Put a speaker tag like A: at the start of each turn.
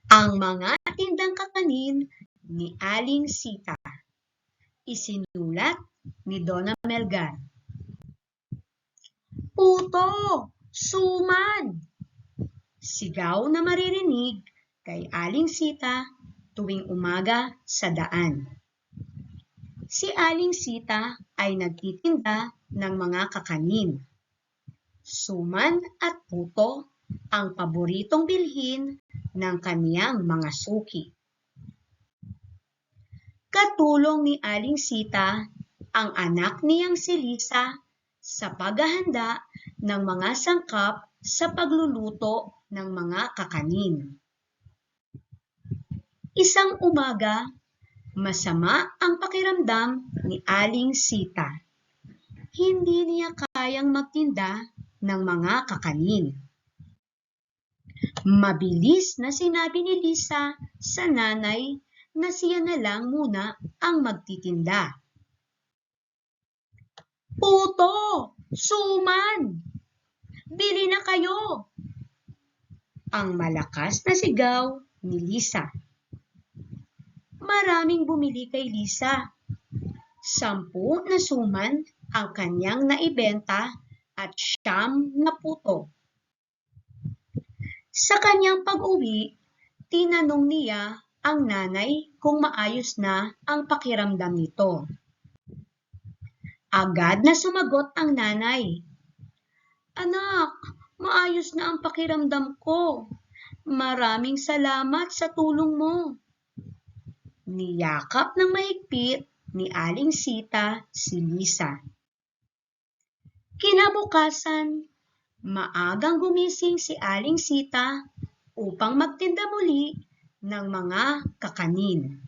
A: Ang mga tindang kakanin ni Aling Sita. Isinulat ni Donna Melgar. Puto! Suman! Sigaw na maririnig kay Aling Sita tuwing umaga sa daan. Si Aling Sita ay nagtitinda ng mga kakanin. Suman at puto ang paboritong bilhin ng kaniyang mga suki. Katulong ni Aling Sita ang anak niyang si Lisa sa paghahanda ng mga sangkap sa pagluluto ng mga kakanin. Isang umaga, masama ang pakiramdam ni Aling Sita. Hindi niya kayang magtinda ng mga kakanin. Mabilis na sinabi ni Lisa sa nanay na siya na lang muna ang magtitinda. Puto! Suman! Bili na kayo! Ang malakas na sigaw ni Lisa. Maraming bumili kay Lisa. 10 na suman ang kanyang naibenta at 9 na puto. Sa kanyang pag-uwi, tinanong niya ang nanay kung maayos na ang pakiramdam nito. Agad na sumagot ang nanay. Anak, maayos na ang pakiramdam ko. Maraming salamat sa tulong mo. Niyakap ng mahigpit ni Aling Sita si Lisa. Kinabukasan, maagang gumising si Aling Sita upang magtinda muli ng mga kakanin.